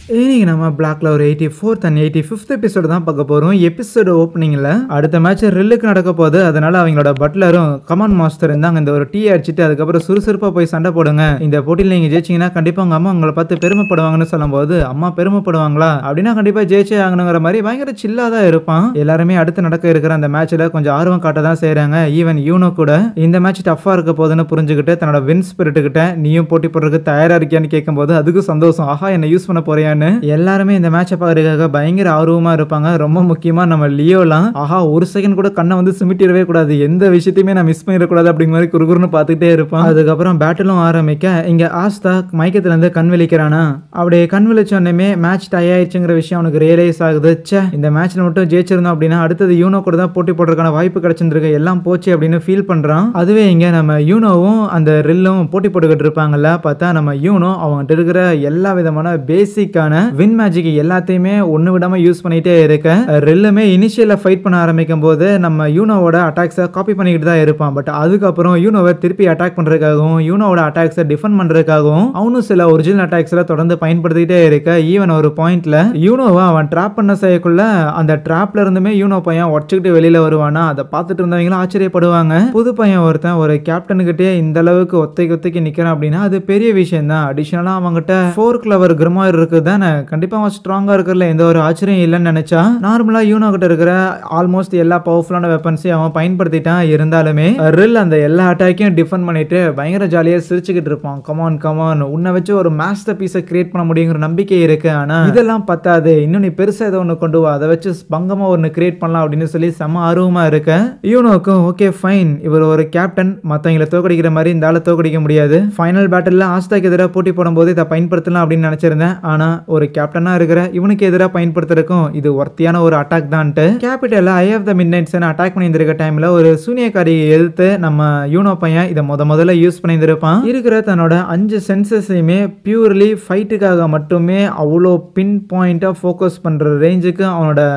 இன்னைக்கு நம்ம பிளாக்ல ஒரு 84th and 85th எபிசோடு தான் பார்க்க போறோம். எபிசோடு ஓப்பனிங்ல அடுத்த மேட்ச் ரில்லுக்கு நடக்க போகுது. அதனால அவங்களோட பட்லரும் கமான் மாஸ்டர் இருந்தாங்க இந்த ஒரு டீ அடிச்சிட்டு அதுக்கப்புறம் சுறுசுறுப்பா போய் சண்டை போடுங்க. இந்த போட்டியில் நீங்க ஜெயிச்சீங்கன்னா கண்டிப்பா உங்க அம்மா உங்களை பார்த்து பெருமைப்படுவாங்கன்னு சொல்லும்போது அம்மா பெருமைப்படுவாங்களா அப்படின்னா கண்டிப்பா ஜெயிச்சே ஆகணுங்கிற மாதிரி பயங்கர சில்லா தான் இருப்பான். எல்லாருமே அடுத்து நடக்க இருக்கிற அந்த மேட்ச்ல கொஞ்சம் ஆர்வம் காட்ட தான் செய்யறாங்க. ஈவன் யூனோ கூட இந்த மேட்ச் டஃபா இருக்க போதுன்னு புரிஞ்சுக்கிட்டு தன்னோட வின் ஸ்பிரிட் கிட்ட நீயும் போட்டி போடுறதுக்கு தயாரா இருக்கியான்னு கேட்கும்போது அதுக்கு சந்தோஷம். ஆஹா என்ன யூஸ் பண்ண போறியான்னு எல்லாருமே இந்த மேட்சை பார்க்கறதுக்காக பயங்கர ஆர்வமா இருப்பாங்க. ரொம்ப முக்கியமா நம்ம லியோலாம் ஆஹா ஒரு செகண்ட் கூட கண்ணை வந்து சிமிட்டிடவே கூடாது, எந்த விஷயத்தையுமே நான் மிஸ் பண்ணிடக்கூடாது அப்படிங்கிற மாதிரி குறுகுறுன்னு பார்த்துக்கிட்டே இருப்பான். அதுக்கப்புறம் பேட்டிலும் ஆரம்பிக்க இங்க ஆஸ்தா மயக்கத்துல இருந்து கண் விழிக்கிறானா. அப்படியே கண் விழிச்சோன்னே மேட்ச் டை ஆயிடுச்சுங்கிற விஷயம் அவனுக்கு ரியலைஸ் ஆகுது. இந்த மேட்ச்ல மட்டும் ஜெயிச்சிருந்தோம் அப்படின்னா அடுத்தது யூனோ கூட தான் போட்டி போடுறதுக்கான வாய்ப்பு கிடைச்சிருக்கு, எல்லாம் போச்சு அப்படின்னு ஃபீல் பண்றான். அதுவே இங்க நம்ம யூனோவும் அந்த ரில்லும் போட்டி போட்டுக்கிட்டு இருப்பாங்கல்ல. பார்த்தா நம்ம யூனோ அவங்ககிட்ட இருக்கிற எல்லா விதமான பேசிக்கான வின் மேஜிக் எல்லாத்தையுமே ஒண்ணு விடாம யூஸ் பண்ணிட்டே இருக்க. ரெல்லுமே இனிஷியலா ஃபைட் பண்ண ஆரம்பிக்கும் போது நம்ம யூனோவோட அட்டாக்ஸை காப்பி பண்ணிக்கிட்டு தான் இருப்பான். பட் அதுக்கப்புறம் யூனோவை திருப்பி அட்டாக் பண்றதுக்காகவும் யூனோவோட அட்டாக்ஸை டிஃபெண்ட் பண்றதுக்காகவும் அவனும் சில ஒரிஜினல் அட்டாக்ஸ்ல தொடர்ந்து பயன்படுத்திக்கிட்டே இருக்க. ஈவன் ஒரு பாயிண்ட்ல யூனோவை அவன் ட்ராப் பண்ண செய்யக்குள்ள அந்த ட்ராப்ல இருந்துமே யூனோ பையன் உடச்சுக்கிட்டு வெளியில வருவானா. அதை பார்த்துட்டு இருந்தவங்களும் ஆச்சரியப்படுவாங்க. புது பையன் ஒருத்தன் ஒரு கேப்டனுக்கிட்டே இந்த அளவுக்கு ஒத்தைக்கு நிக்கிறான் அப்படின்னா அது பெரிய விஷயம் தான். அடிஷனலா அவங்ககிட்ட 4 கிளவர் கிரமாயர் இருக்குது தானே, கண்டிப்பா அவன் ஸ்ட்ராங்கா இருக்கிறதுல எந்த ஒரு ஆச்சரியம் இல்லைன்னு நினைச்சா. நார்மலா யூனோ கிட்ட இருக்கிற ஆல்மோஸ்ட் எல்லா பவர்ஃபுல்லான வெப்பன்ஸையும் அவன் பயன்படுத்திட்டான். இருந்தாலுமே ரில் அந்த எல்லா அட்டாக்கையும் டிஃபெண்ட் பண்ணிட்டு பயங்கர ஜாலியா சிரிச்சுக்கிட்டு இருப்பான். கமான் உன்னை வச்சு ஒரு மாஸ்டர் பீஸை கிரியேட் பண்ண முடியுங்கிற நம்பிக்கை இருக்கு. ஆனா இதெல்லாம் பத்தாது, இன்னும் நீ பெருசா ஏதோ ஒன்று கொண்டு வா, அதை வச்சு பங்கமா ஒன்று கிரியேட் பண்ணலாம் அப்படின்னு சொல்லி செம்ம ஆர்வமா இருக்க. யூனோக்கும் ஓகே ஃபைன், இவர் ஒரு கேப்டன், மற்றவங்களை தோக்கடிக்கிற மாதிரி இந்த ஆளை தோக்கடிக்க முடியாது. ஃபைனல் பேட்டில் ஆஸ்தாக்கு எதிராக போட்டி போடும்போது இதை பயன்படுத்தலாம் அப்படின்னு நினைச்சிருந்தேன். ஆனா ஒரு கேப்டனா இருக்கிற இவனுக்கு எதிராக பயன்படுத்துறதுக்கும் இது ஒர்த்தியான ஒரு அட்டாக் தான்ட்டு கேபிட்டல்ல eye of the midnights attack பண்ணியிருக்க டைம்ல ஒரு சூனியக்காரியை எதிர்த்து நம்ம யூனோ பையன் இதை முதல்ல யூஸ் பண்ணியிருப்பான். இருக்கிற தன்னோட 5 சென்சஸையுமே பியூர்லி ஃபைட்டுக்காக மட்டுமே அவ்வளோ பின் பாயிண்டா ஃபோக்கஸ் பண்ற ரேஞ்சுக்கு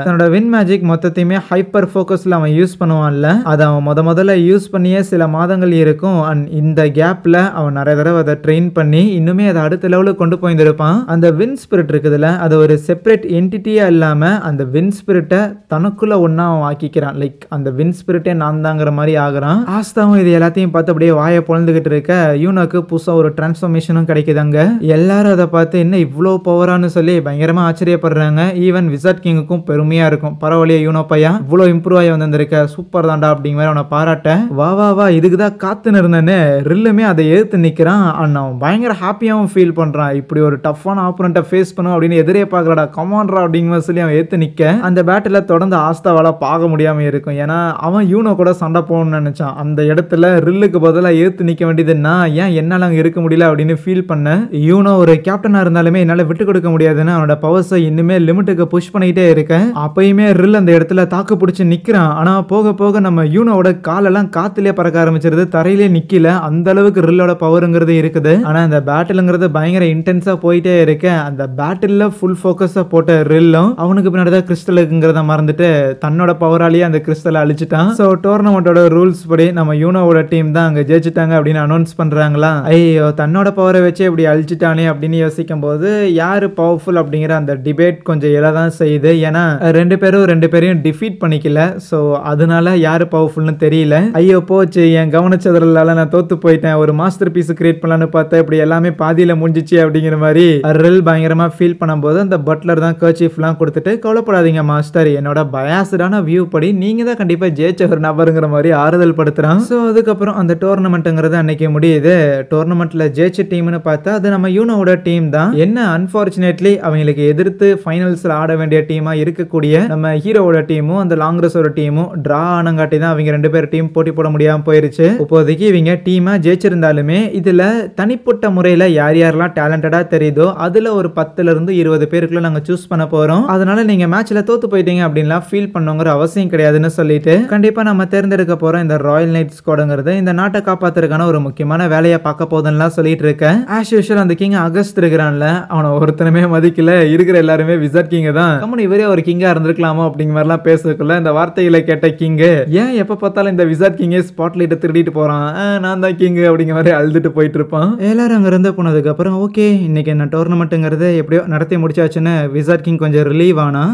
தன்னோட வின் மேஜிக் மொத்தத்தையுமே ஹைப்பர் ஃபோக்கஸ்ல அவன் யூஸ் பண்ணுவான்ல. அதை அவன் முதல்ல யூஸ் பண்ணியே சில மாதங்கள் இருக்கும். அண்ட் இந்த கேப்ல அவன் நிறைய தடவை அதை ட்ரெயின் பண்ணி இன்னுமே அதை அடுத்த லெவலுக்கு கொண்டு போயிருப்பான். அந்த வின் ஸ்பிரிட் இருக்குதுல, அது ஒரு செப்பரேட் என்டிட்டியா இல்லாம அந்த வின் ஸ்பிரிட்டை தனக்குள்ள ஒன்னா அவன் ஆக்கிக்கிறான். லைக் அந்த வின் ஸ்பிரிட்டே நான் தாங்கிற மாதிரி ஆகுறான். ஆஸ்தாவும் இது எல்லாத்தையும் பார்த்து அப்படியே வாயை பொழந்துகிட்டு இருக்க. யூனோக்கு புதுசா ஒரு டிரான்ஸ்ஃபர்மேஷனும் கிடைக்குதாங்க. எல்லாரும் அதை பார்த்து என்ன இவ்வளோ பவரானு சொல்லி பயங்கரமா ஆச்சரியப்படுறாங்க. ஈவன் விசார்ட் கிங்குக்கும் பெருமையா இருக்கும். பரவாயில்லையே யூனோ பையா இவ்வளோ இம்ப்ரூவ் ஆகி வந்திருக்க, சூப்பர் தாண்டா அப்படிங்கிற அவனை பாராட்ட. வா இதுக்குதான் காத்துன்னு இருந்தேன்னு ரில்லுமே அதை எதிர்த்து நிக்கிறான். அவன் பயங்கர ஹாப்பியாவும் ஃபீல் பண்றான். இப்படி ஒரு டஃப்பான ஆப்போனண்ட்டை ஃபேஸ் பண்ணும் அப்படின்னு எதிரே பார்க்கலடா, கமான்ரா அப்படிங்கிற சொல்லி அவன் ஏத்து நிக்க. அந்த பேட்டில் தொடர்ந்து ஆஸ்தாவால பார்க்க முடியாம இருக்கும். ஏன்னா அவன் யூனோ கூட சண்டை போகணும்னு நினைச்சான். அந்த இடத்துல ரில்லுக்கு பதிலாக ஏத்து நிக்க வேண்டியதுன்னா ஏன் என்னால அங்க இருக்க முடியல அப்படின்னு ஃபீல் பண்ண. யூனோ ஒரு கேப்டனா இருந்தாலுமே என்னால விட்டு கொடுக்க முடியாதுன்னு அவனோட பவர்ஸை இன்னுமே லிமிட்டுக்கு புஷ் பண்ணிட்டே இருக்க. அப்பயுமே ரில் அந்த இடத்துல தாக்கு பிடிச்சு நிக்கிறான். ஆனா போக நம்ம யூனோட காலெல்லாம் காத்திலே பறக்க ஆரம்பிச்சிருது, தரையிலே நிக்கல. அந்த அளவுக்கு ரில்லோட பவருங்கிறது இருக்குது. ஆனா இந்த பேட்டில்ங்கிறது பயங்கர இன்டென்ஸா போயிட்டே இருக்க. அந்த பேட்டில்ல ஃபுல் ஃபோக்கஸா போட்ட ரில்லும் அவனுக்கு பின்னாடி தான் கிறிஸ்டல் இருக்குங்கிறத மறந்துட்டு தன்னோட பவராலேயே அந்த கிறிஸ்டலை அழிச்சிட்டான். ஸோ டோர்னமெண்டோட ரூல்ஸ் படி நம்ம யூனோவோட டீம் தான் அங்கே ஜெயிச்சிட்டாங்க அப்படின்னு அனௌன்ஸ் பண்றாங்களா. ஐயோ தன்னோட பவரை வச்சு இப்படி அழிச்சிட்டானே அப்படின்னு யோசிக்கும் போது யாரு பவர்ஃபுல் அப்படிங்கிற அந்த டிபேட் கொஞ்சம் எழதான் செய்யுது. ஏன்னா ரெண்டு பேரையும் டிஃபீட் பண்ணிக்கல. ஸோ அதனால யாரு பவர்ஃபுல்னு தெரியல. ஐயோ போச்சு, என் கவனச்சதறலால நான் தோத்து போயிட்டேன், ஒரு மாஸ்டர் பீஸ் கிரியேட் பண்ணலான்னு பார்த்தா இப்படி எல்லாமே பாதியில முடிஞ்சிச்சு அப்படிங்கிற மாதிரி ரில் பயங்கரமா ஃபீல் பண்ணும்போது அந்த பட்லர் தான் கர்ச்சீஃப்லாம் கொடுத்துட்டு கவலைப்படாதீங்க மாஸ்டர், என்னோட பயாஸ்டான வியூ படி நீங்க தான் கண்டிப்பா ஜெயிச்ச ஒரு நபருங்கிற மாதிரி ஆறுதல் படுத்துறான். ஸோ அதுக்கப்புறம் அந்த டோர்னமெண்ட்டுங்கிறது அன்னைக்கு முடியுது. டோர்னமெண்ட்ல ஜெயிச்ச டீம்னு பார்த்தா அது நம்ம யூனோவோட டீம் தான். என்ன அன்பார்ச்சுனேட்லி அவங்களுக்கு எதிர்த்து ஃபைனல்ஸ்ல ஆட வேண்டிய டீமா இருக்கக்கூடிய நம்ம ஹீரோவோட டீமும் அந்த லாங்ரஸோட டீமும் டிரா ஆனங்காட்டி தான் அவங்க 2 பேர் டீம் போட்டி போட முடியாம போயிருச்சு. இப்போதைக்கு இவங்க டீமா ஜெயிச்சிருந்தாலுமே இதுல தனிப்பட்ட முறையில யாரெல்லாம் டேலண்டடா தெரியுதோ அதுல ஒரு 10ல இருந்து 20 பேருக்குள்ள நாங்க சூஸ் பண்ண போறோம். அதனால நீங்க மேட்ச்ல தோத்து போயிட்டீங்க அப்படின்லாம் ஃபீல் பண்ணுங்கிற அவசியம் கிடையாதுன்னு சொல்லிட்டு கண்டிப்பா நம்ம தேர்ந்தெடுக்க போறோம் இந்த ராயல் நைட் ஸ்குவாடுங்கிறது இந்த நாட்டை காப்பாத்துறதுக்கான ஒரு முக்கியமான வேலையை பார்க்க போதுன்னா சொல்லிட்டு இருக்கேன். ஆஸ் யூஷுவல் அந்த கிங் அகஸ்ட் இருக்கிறான்ல, அவனை ஒருத்தனமே மதிக்கல. இருக்கிற எல்லாருமே விசார்ட் கிங் தான். கம்மன் இவரே ஒரு கிங்கா இருந்திருக்கலாமோ அப்படிங்கிற மாதிரிலாம் பேசக்குள்ள இந்த வார்த்தைகளை கேட்ட கிங் ஏன் எப்ப பார்த்தாலும் இந்த விசார்ட் கிங்கே ஸ்பாட்லைட்டை திருடிட்டு போறான், நான் தான் கிங் அப்படிங்கிற மாதிரி அழுதுட்டு போயிட்டு இருப்பான். எல்லாரும் அங்க இருந்து போனதுக்கு அப்புறம் ஓகே இன்னைக்கு என்ன டோர்னமெண்ட்டுங்கிறது எப்படியோ நடத்தி முடிச்சாச்சுன்னு விசார்ட் கிங் கொஞ்சம் ரிலீவ் ஆனா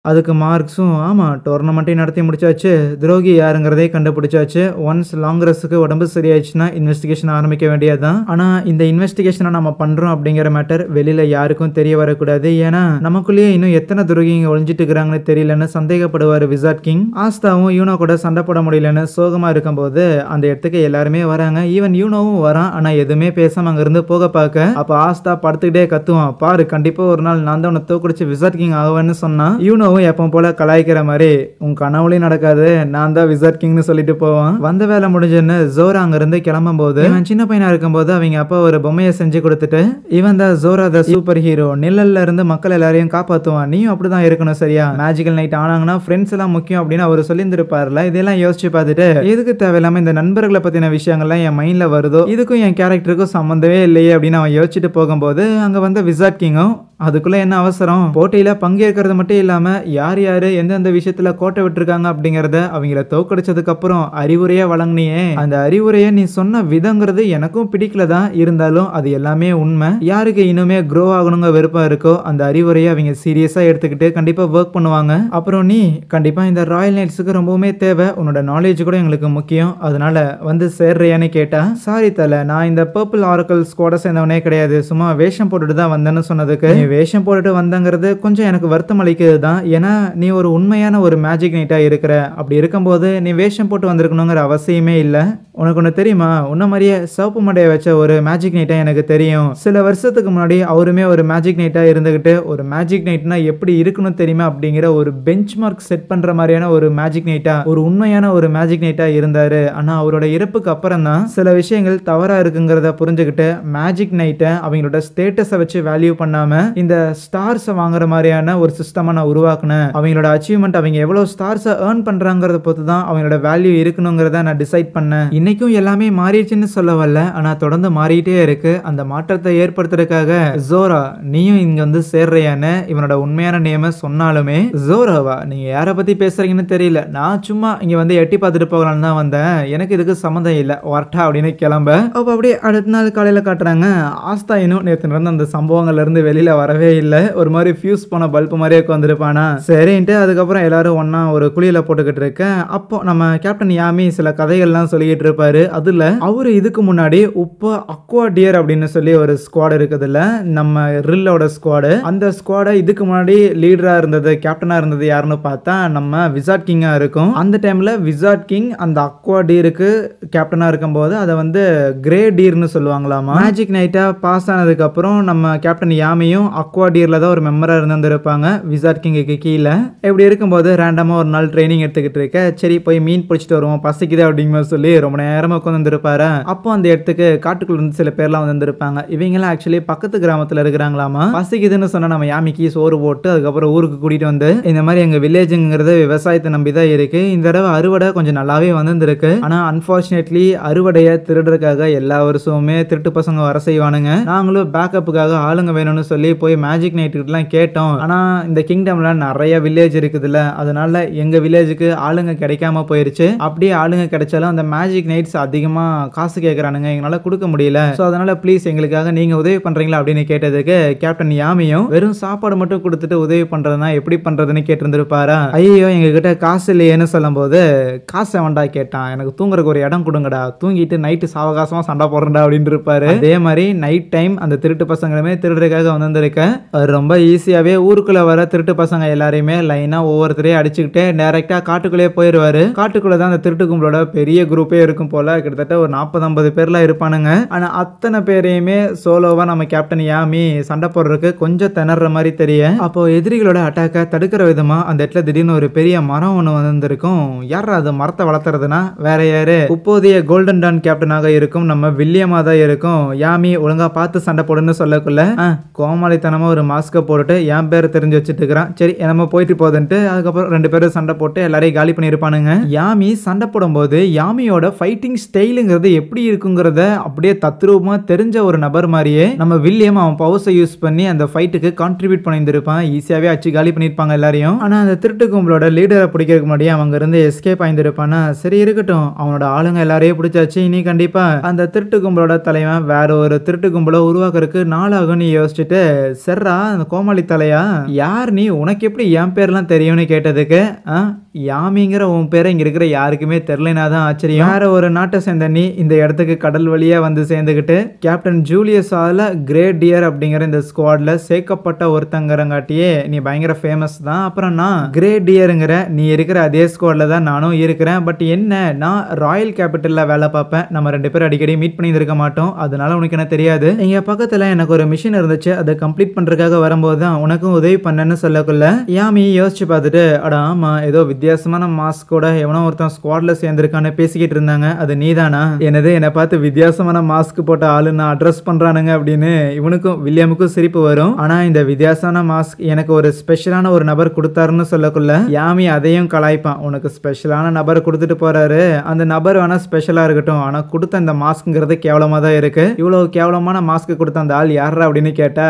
அதுக்கு மார்க்ஸும் ஆமா டோர்னமெண்ட்டையும் நடத்தி முடிச்சாச்சு, துரோகி யாருங்கிறதே கண்டுபிடிச்சாச்சு, ஒன்ஸ் லாங்கரஸுக்கு உடம்பு சரியாயிடுச்சுன்னா இன்வெஸ்டிகேஷன் ஆரம்பிக்க வேண்டியதுதான். ஆனா இந்த இன்வெஸ்டிகேஷனை நம்ம பண்றோம் அப்படிங்கிற மேட்டர் வெளியில யாருக்கும் தெரிய வரக்கூடாது, ஏன்னா நமக்குள்ளேயே இன்னும் எத்தனை துரோகிங்க ஒழிஞ்சிட்டு இருக்கிறாங்கன்னு தெரியலன்னு சந்தேகப்படுவார் விசார்ட் கிங். ஆஸ்தாவும் யூனோ கூட சண்டை போட முடியலன்னு சோகமா இருக்கும்போது அந்த இடத்துக்கு எல்லாருமே வராங்க, ஈவன் யூனோவும் வரான். ஆனா எதுவுமே பேசாம அங்க இருந்து போக பார்க்க அப்ப ஆஸ்தா படுத்துக்கிட்டே கத்துவான், பாரு கண்டிப்பா ஒரு நாள் நான் தான் உன்னை தோக்குடிச்சு விசார்ட் கிங் ஆவேன்னு சொன்னா யூனோவும் எப்போ போல கலாய்க்கிற மாதிரி உன் கனவுலையும் நடக்காது, நான் தான் விசார்ட் கிங்னு சொல்லிட்டு போவான். வந்த வேலை முடிஞ்சுன்னு ஜோரா அங்க இருந்து கிளம்பும் போது இவன் சின்ன பையனா இருக்கும்போது அவங்க அப்பா ஒரு பொம்மையை செஞ்சு கொடுத்துட்டு இவன் தான் ஜோரா த சூப்பர் ஹீரோ, நிழல்ல இருந்து மக்கள் எல்லாரையும் காப்பாத்துவான், நீயும் அப்படிதான் இருக்கணும் சரியா, மேஜிக்கல் நைட் ஆனாங்கன்னா ஃப்ரெண்ட்ஸ் எல்லாம் முக்கியம் அப்படின்னு அவர் சொல்லியிருந்திருப்பாருல. இதெல்லாம் யோசிச்சு பார்த்துட்டு எதுக்கு தேவையில்லாம இந்த நண்பர்களை பத்தின விஷயங்கள்லாம் என் மைண்ட்ல வருதோ, இதுக்கும் என் கேரக்டருக்கும் சம்பந்தமே இல்லையே அப்படின்னு அவன் யோசிச்சுட்டு போகும்போது அங்க வந்த விசார்ட் கிங்கும் அதுக்குள்ள என்ன அவசரம், போட்டியில பங்கேற்கிறது மட்டும் இல்லாம யார் யாரு எந்தெந்த விஷயத்துல கோட்டை விட்டுருக்காங்க அப்படிங்கறத அவங்கள தோக்கடிச்சதுக்கு அப்புறம் அறிவுரையா வழங்கினியே, அந்த அறிவுரையை நீ சொன்ன விதங்கிறது எனக்கும் பிடிக்கலதான், இருந்தாலும் அது எல்லாமே உண்மை, யாருக்கு இன்னுமே க்ரோ ஆகணுங்க விருப்பம் இருக்கோ அந்த அறிவுரையை அவங்க சீரியஸா எடுத்துக்கிட்டு கண்டிப்பா ஒர்க் பண்ணுவாங்க. அப்புறம் நீ கண்டிப்பா இந்த ராயல் நைட்ஸுக்கு ரொம்பவுமே தேவை, உன்னோட நாலேஜ் கூட எங்களுக்கு முக்கியம், அதனால வந்து சேர்றியான்னு கேட்டா சாரி தல, நான் இந்த பர்பிள் ஆரக்கல் ஸ்குவாட சேர்ந்தவனே கிடையாது, சும்மா வேஷம் போட்டுட்டு தான் வந்தேன்னு சொன்னதுக்கு வேஷம் போட்டுட்டு வந்தங்கிறது கொஞ்சம் எனக்கு வருத்தம் அளிக்கிறது தான், ஏன்னா நீ ஒரு உண்மையான ஒரு மேஜிக் நைட்டா இருக்கிற, அப்படி இருக்கும்போது நீ வேஷம் போட்டு வந்திருக்கணுங்கிற அவசியமே இல்லை. உனக்கு ஒன்று தெரியுமா, உன்ன மாதிரியே சிவப்பு மண்டையை வச்ச ஒரு மேஜிக் நைட்டா எனக்கு தெரியும், சில வருஷத்துக்கு முன்னாடி அவருமே ஒரு மேஜிக் நைட்டா இருந்துகிட்டு ஒரு மேஜிக் நைட்னா எப்படி இருக்கணும் தெரியுமா அப்படிங்கிற ஒரு பெஞ்ச் மார்க் செட் பண்ற மாதிரியான ஒரு மேஜிக் நைட்டா, ஒரு உண்மையான ஒரு மேஜிக் நைட்டா இருந்தாரு. ஆனா அவரோட இறப்புக்கு அப்புறம் தான் சில விஷயங்கள் தவறா இருக்குங்கிறத புரிஞ்சுக்கிட்டு மேஜிக் நைட்டை அவங்களோட ஸ்டேட்டஸை வச்சு வேல்யூ பண்ணாம இந்த ஸ்டார்ஸை வாங்குற மாதிரியான ஒரு சிஸ்டமா நான் உருவாக்குனேன், அவங்களோட அச்சீவ்மெண்ட் அவங்க எவ்வளவு ஸ்டார்ஸை ஏர்ன் பண்றாங்கிறத பொறுத்து தான் அவங்களோட வேல்யூ இருக்கணுங்கிறத நான் டிசைட் பண்ணேன். இன்னைக்கும் எல்லாமே மாறிடுச்சுன்னு சொல்ல வரல, ஆனா தொடர்ந்து மாறிட்டே இருக்கு, அந்த மாற்றத்தை ஏற்படுத்துறதுக்காக ஜோரா நீயும் இங்க வந்து சேர்றியான்னு இவனோட உண்மையான நேம சொன்னாலுமே ஜோராவா நீங்க யாரை பத்தி பேசுறீங்கன்னு தெரியல, நான் சும்மா இங்க வந்து எட்டி பார்த்துட்டு போகலான்னு தான் வந்தேன், எனக்கு இதுக்கு சம்மந்தம் இல்லை வரட்டா அப்படின்னு கிளம்ப. அப்ப அப்படியே அடுத்த நாள் காலையில காட்டுறாங்க ஆஸ்தா இன்னும் நேற்று நடந்த அந்த சம்பவங்கள்ல இருந்து வெளியில வரவே இல்லை, ஒரு மாதிரி ஃபியூஸ் போன பல்ப் மாதிரியே உட்காந்துருப்பானா. சரின்ட்டு அதுக்கப்புறம் எல்லாரும் ஒன்னா ஒரு குழியில போட்டுக்கிட்டு இருக்கேன். அப்போ நம்ம கேப்டன் யாமி சில கதைகள்லாம் சொல்லிக்கிட்டு இருப்பாரு. அதுல அவரு இதுக்கு முன்னாடி உப்ப அக்வா டியர் அப்படின்னு சொல்லி ஒரு ஸ்குவாட் இருக்குதுல்ல, நம்ம ரில்லோட ஸ்குவாடு, அந்த ஸ்குவாட இதுக்கு முன்னாடி லீடரா இருந்தது கேப்டனா இருந்தது யாருன்னு பார்த்தா நம்ம விசார்ட் கிங்கா இருக்கும். அந்த டைம்ல விசார்ட் கிங் அந்த அக்வா டியருக்கு கேப்டனா இருக்கும்போது அதை வந்து கிரே டியர்னு சொல்லுவாங்களாமா. மேஜிக் நைட்டா பாஸ் ஆனதுக்கு அப்புறம் நம்ம கேப்டன் யாமியும் அக்வா டியர்ல தான் ஒரு மெம்பரா இருந்திருப்பாங்க விசார்ட் கிங்குக்கு கீழே. இப்படி இருக்கும்போது ரேண்டமா ஒரு நாள் ட்ரைனிங் எடுத்துக்கிட்டு இருக்க, சரி போய் மீன் பிடிச்சிட்டு வருவோம் பசிக்குது அப்படிங்கிற சொல்லி ரொம்ப நேரமா உட்காந்து இருப்பாரு. அப்போ அந்த இடத்துக்கு காட்டுக்குள்ள இருந்து சில பேர்லாம் வந்திருப்பாங்க, இவங்கெல்லாம் ஆக்சுவலி பக்கத்து கிராமத்துல இருக்கிறாங்களாமா. பசிக்குதுன்னு சொன்னா நம்ம யாமிக்கு சோறு போட்டு அதுக்கப்புறம் ஊருக்கு கூட்டிட்டு வந்து இந்த மாதிரி எங்க வில்லேஜுங்கிறது விவசாயத்தை நம்பி தான் இருக்கு, இந்த தடவை அறுவடை கொஞ்சம் நல்லாவே வந்திருக்கு, ஆனா அன்பார்ச்சுனேட்லி அறுவடையை திருடுறதுக்காக எல்லா வருஷமுமே திருட்டு பசங்க வர செய்வானுங்க, நாங்களும் பேக்கப்புக்காக ஆளுங்க வேணும்னு சொல்லி போய் மேஜிக் நைட்டுலாம் கேட்டோம், ஆனா இந்த கிங்டம்ல நிறைய வில்லேஜ் இருக்குதுல்ல, அதனால எங்க வில்லேஜுக்கு ஆளுங்க கிடைக்காம போயிருச்சு, அப்படியே ஆளுங்க கிடைச்சாலும் அந்த மேஜிக் நைட்ஸ் அதிகமா காசு கேட்கறானுங்க, எங்களால கொடுக்க முடியல, சோ அதனால ப்ளீஸ் எங்களுக்காக நீங்க உதவி பண்றீங்களா அப்படின்னு கேட்டதுக்கு கேப்டன் யாமியும் வெறும் சாப்பாடு மட்டும் கொடுத்துட்டு உதவி பண்றதுனா எப்படி பண்றதுன்னு கேட்டிருந்திருப்பாரா. ஐயோ எங்க கிட்ட காசு இல்லையேன்னு சொல்லும் போது காசு வேண்டா கேட்டான், எனக்கு தூங்குறதுக்கு ஒரு இடம் கொடுங்கடா, தூங்கிட்டு நைட்டு சாவகாசமா சண்டை போடுறா அப்படின்னு இருப்பாரு. அதே மாதிரி நைட் டைம் அந்த திருட்டு பசங்களுமே திருடுறதுக்காக வந்திருக்க ரொம்ப ஈஸியாவே ஊருக்குள்ள வர திருட்டு பசங்க எல்லாரையுமே லைனா ஒவ்வொருத்தரையும் அடிச்சுக்கிட்டே டைரக்டா காட்டுக்குள்ளே போயிருவாரு. காட்டுக்குள்ளதான் அந்த திருட்டு கும்பலோட பெரிய குரூப்பே இருக்கும் போல, கிட்டத்தட்ட ஒரு 40-50 பேர்லாம் இருப்பானுங்க. ஆனா அத்தனை பேரையுமே சோலோவா நம்ம கேப்டன் யாமி சண்டை போடுறதுக்கு கொஞ்சம் திணற மாதிரி தெரியும். அப்போ எதிரிகளோட அட்டாக்க தடுக்கிற விதமா அந்த இடத்துல திடீர்னு ஒரு பெரிய மரம் ஒண்ணு வந்திருக்கும். யாரா அது மரத்தை வளர்த்துறதுனா வேற யாரு, இப்போதைய கோல்டன் டான் கேப்டனாக இருக்கும் நம்ம வில்லியமா தான் இருக்கும். யாமி ஒழுங்கா பார்த்து சண்டை போடுன்னு சொல்லக்குள்ள கோமாளி கோமாளித்தனமா ஒரு மாஸ்கை போட்டுட்டு என் பேரை தெரிஞ்சு வச்சுட்டு இருக்கிறான். சரி நம்ம போயிட்டு போகுதுன்ட்டு அதுக்கப்புறம் 2 பேரும் சண்டை போட்டு எல்லாரையும் காலி பண்ணியிருப்பானுங்க. யாமி சண்டை போடும்போது யாமியோட ஃபைட்டிங் ஸ்டைலுங்கிறது எப்படி இருக்குங்கிறத அப்படியே தத்ரூபமா தெரிஞ்ச ஒரு நபர் மாதிரியே நம்ம வில்லியம் அவன் பவர்ஸை யூஸ் பண்ணி அந்த ஃபைட்டுக்கு கான்ட்ரிபியூட் பண்ணியிருந்திருப்பான். ஈஸியாவே அச்சு காலி பண்ணியிருப்பாங்க எல்லாரையும். ஆனா அந்த திருட்டு கும்பலோட லீடரை பிடிக்கிறதுக்கு முன்னாடி அவங்க இருந்து எஸ்கேப் ஆயிருந்திருப்பானா. சரி இருக்கட்டும், அவனோட ஆளுங்க எல்லாரையும் பிடிச்சாச்சு. இனி கண்டிப்பா அந்த திருட்டு கும்பலோட தலைவன் வேற ஒரு திருட்டு கும்பலை உருவாக்குறதுக்கு நாளாகும்னு யோசிச்சுட்டு, செர்ரா அந்த கோமாளி தலையா யார் நீ, உனக்கு எப்படி என் பேர்லாம் தெரியும்னு கேட்டதுக்கு, யாமிங்கிற உன் பேரை இங்க இருக்கிற யாருக்குமே தெரியலனா தான் ஆச்சரியம். வேற ஒரு நாட்டை சேர்ந்த நீ இந்த இடத்துக்கு கடல் வழியா வந்து சேர்ந்துக்கிட்டு கேப்டன் ஜூலியஸால கிரேட் டியர் அப்படிங்கிற இந்த ஸ்குவாட்ல சேர்க்கப்பட்ட ஒருத்தங்கிறங்காட்டியே நீ பயங்கர ஃபேமஸ் தான். அப்புறம் நான் கிரேட் டியருங்கிற நீ இருக்கிற அதே ஸ்குவாட்ல தான் நானும் இருக்கிறேன். பட் என்ன, நான் ராயல் கேபிட்டல்ல வேலை பார்ப்பேன். நம்ம 2 பேரும் அடிக்கடி மீட் பண்ணி இருக்க மாட்டோம். அதனால உனக்கு என்ன தெரியாது. இங்க பக்கத்துல எனக்கு ஒரு மிஷன் இருந்துச்சு, அதை கம்ப்ளீட் பண்றதுக்காக வரும்போது தான் உனக்கும் உதவி பண்ணேன்னு சொல்லக்குள்ள யாமி யோசிச்சு பார்த்துட்டு, அட ஆமா, ஏதோ வித்தியாசமான மாஸ்கோட எவனோ ஒருத்தன் ஸ்குவாட்ல சேர்ந்திருக்கான்னு பேசிக்கிட்டு இருந்தாங்க. அது நீதானா? என்னது, என்னை பார்த்து வித்தியாசமான மாஸ்க் போட்ட ஆளு நான் அட்ரஸ் பண்றானுங்க அப்படின்னு இவனுக்கும் வில்லியமுக்கும் சிரிப்பு வரும். ஆனா இந்த வித்தியாசமான மாஸ்க் எனக்கு ஒரு ஸ்பெஷலான ஒரு நபர் கொடுத்தாருன்னு சொல்லக்குள்ள யாமி அதையும் கலாய்ப்பான். உனக்கு ஸ்பெஷலான நபர் கொடுத்துட்டு போறாரு, அந்த நபர் வேணா ஸ்பெஷலா இருக்கட்டும், ஆனா கொடுத்த இந்த மாஸ்க்ங்கிறது கேவலமா தான் இருக்கு. இவ்வளவு கேவலமான மாஸ்க் கொடுத்த அந்த ஆள் யாரா அப்படின்னு கேட்டா,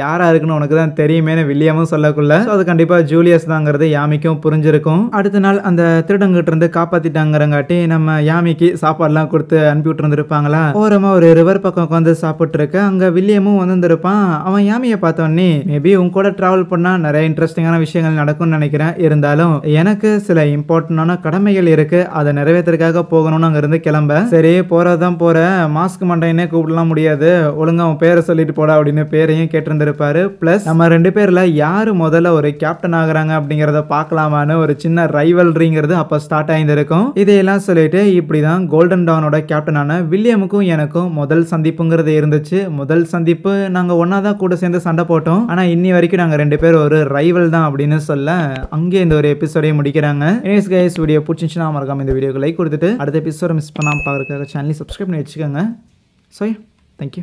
யாரா இருக்குன்னு உனக்கு தான் தெரியுமேனு வில்லியமும் சொல்லக்குள்ள அது கண்டிப்பா ஜூலியஸ் தாங்கிறது யாமிக்கும் புரிஞ்சிருக்கும். அடுத்த நாள் அந்த திருடங்கிட்ட இருந்து காப்பாத்திட்டாங்கிறங்காட்டி நம்ம யாமிக்கு சாப்பாடுலாம் கொடுத்து அனுப்பி விட்டு இருந்திருப்பாங்களா. ஓரமா ஒரு ரிவர் பக்கம் உட்காந்து சாப்பிட்டு இருக்க அங்க வில்லியமும் வந்திருப்பான். அவன் யாமியை பார்த்தோன்னே, மேபி உன் கூட டிராவல் பண்ணா நிறைய இன்ட்ரெஸ்டிங்கான விஷயங்கள் நடக்கும்னு நினைக்கிறேன். இருந்தாலும் எனக்கு சில இம்பார்ட்டன்டான கடமைகள் இருக்கு, அதை நிறைவேற்றுறதுக்காக போகணும்னு அங்க இருந்து கிளம்ப. சரி போறதான் போற, மாஸ்க் மண்டையனே கூப்பிடலாம் முடியாது, ஒழுங்கா அவன் பேரை சொல்லிட்டு போடா அப்படின்னு பேரையும் கேட்டிருந்திருப்பாரு. பிளஸ் நம்ம 2 பேர்ல யாரு முதல்ல ஒரு கேப்டன் ஆகுறாங்க அப்படிங்கறத பார்க்கலாமான்னு ஒரு சின்ன ரைவல்ரிங்கிறது அப்ப ஸ்டார்ட் ஆயிருந்திருக்கும். இதையெல்லாம் சொல்லிட்டு இப்படிதான் கோல்டன் டவுனோட கேப்டனான வில்லியமுக்கும் எனக்கும் முதல் சந்திப்புங்கிறது இருந்துச்சு. முதல் சந்திப்பு நாங்க ஒன்னாதான் கூட சேர்ந்து சண்டை போட்டோம். ஆனா இன்னி வரைக்கும் நாங்க 2 பேரும் ஒரு ரைவல் தான் அப்படின்னு சொல்ல அங்கே இந்த ஒரு எபிசோடையும் முடிக்கிறாங்க. எனிவேஸ் கைஸ், வீடியோ பிடிச்சிருந்துச்சுன்னா மறக்காம இந்த வீடியோக்கு லைக் கொடுத்துட்டு அடுத்த எபிசோட மிஸ் பண்ணாம பார்க்கறதுக்காக சேனலை சப்ஸ்கிரைப் பண்ணி வச்சுக்கோங்க. So thank you.